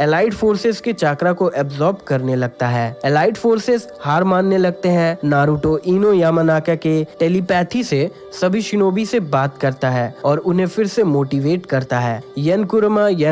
Allied forces के चाक्रा को absorb करने लगता है। एलाइड फोर्सेस हार मानने लगते हैं। नारुतो इनो यामानाका के टेलीपैथी से सभी शिनोबी से बात करता है और उन्हें फिर से मोटिवेट करता है। यंग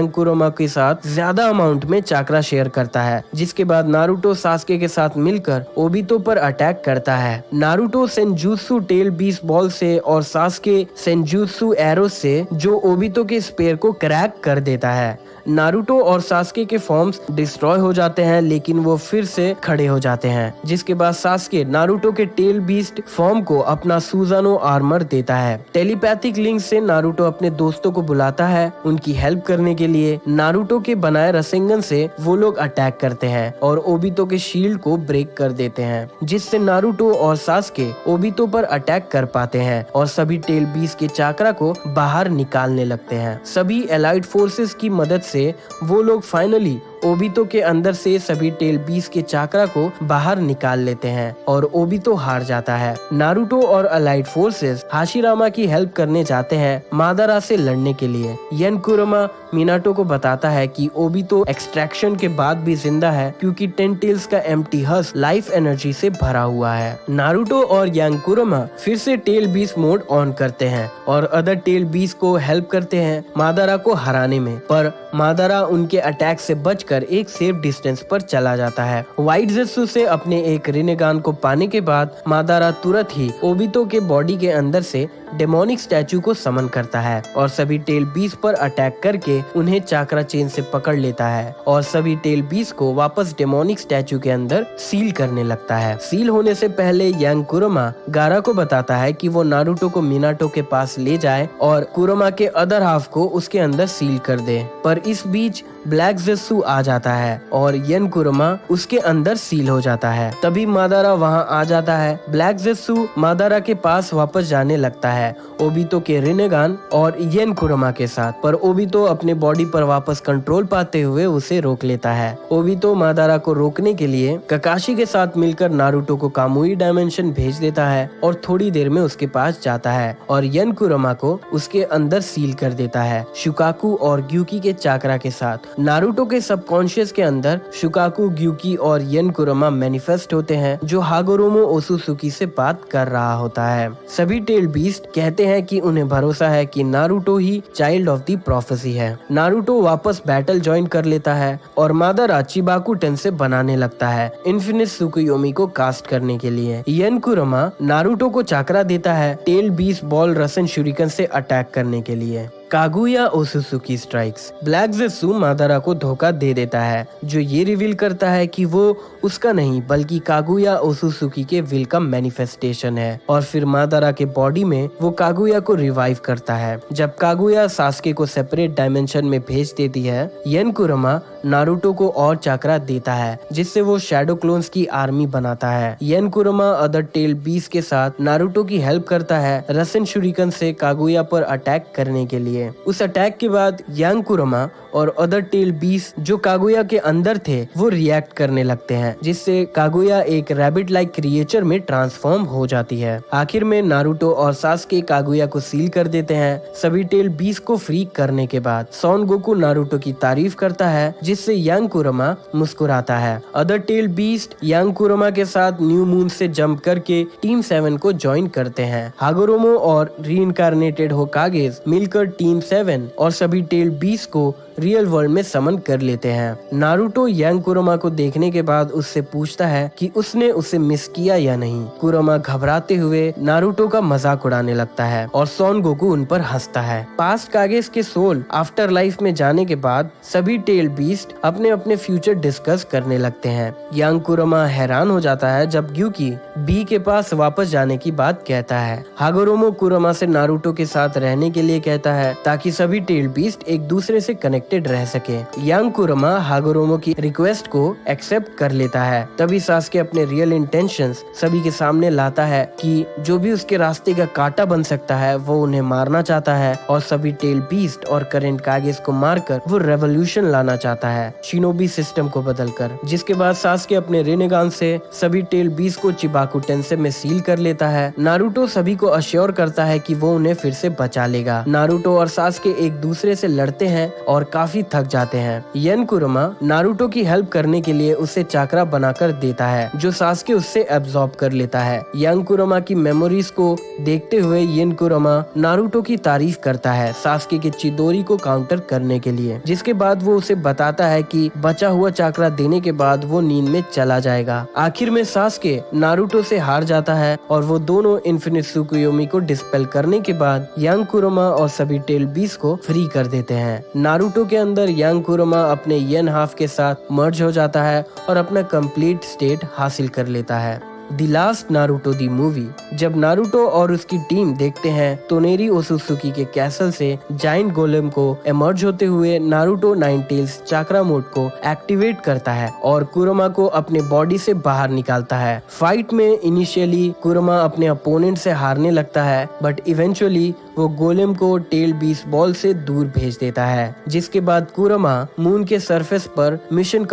कुरोमा के साथ ज्यादा अमाउंट में चाक्रा शेयर करता है, जिसके बाद नारुतो सास्के के साथ मिलकर ओबितो पर अटैक करता है। नारुतो सेंजूत्सु टेल बीस बॉल से और सास्के सेंजूत्सु एरो से जो ओबितो के स्पेयर को क्रैक कर देता है। नारुतो और सास्के के फॉर्म्स डिस्ट्रॉय हो जाते हैं, लेकिन वो फिर से खड़े हो जाते हैं, जिसके बाद सास्के नारुतो के टेल बीस्ट फॉर्म को अपना सुजानो आर्मर देता है। टेलीपैथिक लिंक से नारुतो अपने दोस्तों को बुलाता है उनकी हेल्प करने के लिए। नारुतो के बनाए रसेंगन से वो लोग अटैक करते हैं और ओबितो के शील्ड को ब्रेक कर देते हैं, जिससे नारुतो और सास्के ओबितो पर अटैक कर पाते हैं और सभी टेल बीस्ट के चाक्रा को बाहर निकालने लगते हैं। सभी एलाइड फोर्सेस की मदद से वो लोग फाइनली ओबितो के अंदर से सभी टेल बीस के चाक्रा को बाहर निकाल लेते हैं और ओबितो हार जाता है। नारुतो और अलाइड फोर्सेस हाशिरामा की हेल्प करने जाते हैं मादारा से लड़ने के लिए। यनकुरमा मिनाटो को बताता है कि ओबितो एक्सट्रैक्शन के बाद भी जिंदा है क्योंकि 10 टेल्स का एम्प्टी हस्क लाइफ एनर्जी से भरा हुआ है। नारुतो और यंकुरमा फिर से टेल बीस मोड ऑन करते हैं और अदर टेल बीस को हेल्प करते हैं मादारा को हराने में, पर मादारा उनके अटैक से बचकर एक सेफ डिस्टेंस पर चला जाता है। व्हाइट जेत्सु से अपने एक रिनेगान को पाने के बाद मादारा तुरंत ही ओबितो के बॉडी के अंदर से डेमोनिक स्टैचू को समन करता है और सभी टेल बीस पर अटैक करके उन्हें चाक्रा चेन से पकड़ लेता है और सभी टेल बीस को वापस डेमोनिक स्टैचू के अंदर सील करने लगता है। सील होने से पहले यांग कुरोमा गारा को बताता है कि वो नारुतो को मिनाटो के पास ले जाए और कुरोमा के अदर हाफ को उसके अंदर सील कर दे, पर इस बीच ब्लैक जेत्सु आ जाता है और यन कुरोमा उसके अंदर सील हो जाता है। तभी मादारा वहां आ जाता है। ब्लैक जेत्सु मादारा के पास वापस जाने लगता है ओबितो के रिनेगान और यन कुरोमा के साथ, पर ओबितो अपने बॉडी पर वापस कंट्रोल पाते हुए उसे रोक लेता है। ओबितो मादारा को रोकने के लिए ककाशी के साथ मिलकर नारुतो को कामुई डायमेंशन भेज देता है और थोड़ी देर में उसके पास जाता है और यन कुरोमा को उसके अंदर सील कर देता है शुकाकू और ग्यूकी के चाक्रा के साथ। नारुतो के सबकॉन्शियस के अंदर शुकाकू, ग्यूकी और यन कुरोमा मैनिफेस्ट होते हैं जो हागोरोमो ओसुसुकी से बात कर रहा होता है। सभी टेल बीस्ट कहते हैं कि उन्हें भरोसा है कि Naruto he child of the prophecy है। नारुतो वापस बैटल ज्वाइन कर लेता है और मादारा चिबाकू टेंसे बनाने लगता है इन्फिनिट सुकुयोमी को कास्ट करने के लिए। यन कुरोमा नारुतो को चाक्रा देता है टेल बीस्ट बॉल रसन शुरिकन से अटैक करने के लिए। कागुया ओसुसुकी स्ट्राइक्स। ब्लैक जेत्सु मादारा को धोखा दे देता है, जो ये रिवील करता है कि वो उसका नहीं बल्कि कागुया ओसुसुकी के विल का मैनिफेस्टेशन है और फिर मादारा के बॉडी में वो कागुया को रिवाइव करता है। जब कागुया सास्के को सेपरेट डायमेंशन में भेज देती है, यन कुरोमा नारुतो को और चाक्रा देता है जिससे वो शैडो क्लोन्स की आर्मी बनाता है। यन कुरोमा अदर टेल बीस के साथ नारुतो की हेल्प करता है रसन शुरिकन से कागुया पर अटैक करने के लिए। उस अटैक के बाद यांग कुरोमा और अदर टेल बीस जो कागुया के अंदर थे वो रिएक्ट करने लगते हैं, जिससे कागुया एक रैबिट लाइक क्रिएचर में ट्रांसफॉर्म हो जाती है। आखिर में नारुतो और सास्के कागुया को सील कर देते हैं। सभी टेल बीस को फ्री करने के बाद सॉन गोकू नारुतो की तारीफ करता है, जिससे यांग कुरोमा मुस्कुराता है। अदर टेल बीस्ट यांग कुरोमा के साथ न्यू मून से जंप करके टीम 7 को ज्वाइन करते हैं। हागोरोमो और रीइंकार्नेटेड होकागेस मिलकर टीम 7 और सभी टेल बीस को रियल वर्ल्ड में समन कर लेते हैं। नारुतो यांग कुरोमा को देखने के बाद उससे पूछता है कि उसने उसे मिस किया या नहीं। कुरोमा घबराते हुए नारुतो का मजाक उड़ाने लगता है और सॉन गोकू उन पर हंसता है। पास्ट कागेस के सोल आफ्टर लाइफ में जाने के बाद सभी टेल बीस्ट अपने अपने फ्यूचर डिस्कस करने लगते हैं। यांग कुरोमा हैरान हो जाता है जब ग्यूकी बी के पास वापस जाने की बात कहता है। हागोरोमो कुरोमा से नारुतो के साथ रहने के लिए कहता है ताकि सभी टेल बीस्ट एक दूसरे से कनेक्टेड रह सके। यांग कुरोमा हागोरोमो की रिक्वेस्ट को एक्सेप्ट कर लेता है। तभी सास्के अपने रियल इंटेंशंस सभी के सामने लाता है कि जो भी उसके रास्ते का कांटा बन सकता है वो उन्हें मारना चाहता है और सभी टेल बीस्ट और करेंट कागेस को मारकर वो रेवोल्यूशन लाना चाहता है शिनोबी सिस्टम को बदलकर। जिसके बाद सास्के अपने रेनेगान से सभी टेल बीस्ट को चिबाकू टेंसे में सील कर लेता है। नारुतो सभी को अश्योर करता है कि वो उन्हें फिर से बचा लेगा। नारुतो और सास्के एक दूसरे से लड़ते हैं और काफी थक जाते हैं। यन कुरमा नारुतो की हेल्प करने के लिए उसे चाकरा बनाकर देता है जो सास्के उससे एब्जॉर्ब कर लेता है। यंग कुरमा की मेमोरीज को देखते हुए यन कुरमा नारुतो की तारीफ करता है सास्के के चिदोरी को काउंटर करने के लिए, जिसके बाद वो उसे बताता है कि बचा हुआ चाकरा देने के बाद वो नींद में चला जाएगा। आखिर में सास्के नारुतो से हार जाता है और वो दोनों इन्फिनिट सुकुयोमी को डिस्पेल करने के बाद यंग कुरमा और सभी टेल बीस को फ्री कर देते हैं। नारुतो के अंदर यंग कुरमा अपने यन हाफ के साथ मर्ज हो जाता है और अपना कंप्लीट स्टेट हासिल कर लेता है। The last Naruto the movie. जब नारुतो और उसकी टीम देखते हैं तो नेरी ओसुत्सुकी के कैसल से जाइंट गोलेम को एमर्ज होते हुए नारुतो नाइन टेल्स चाकरा मोड को एक्टिवेट करता है और कुरमा को अपने बॉडी से बाहर निकालता है। फाइट में इनिशियली कुरमा अपने अपोनेंट से हारने लगता है बट इवेंचुअली वो गोलेम को टेल बीस बॉल से दूर भेज देता है, जिसके बाद कुरमा मून के सरफेस पर मिशन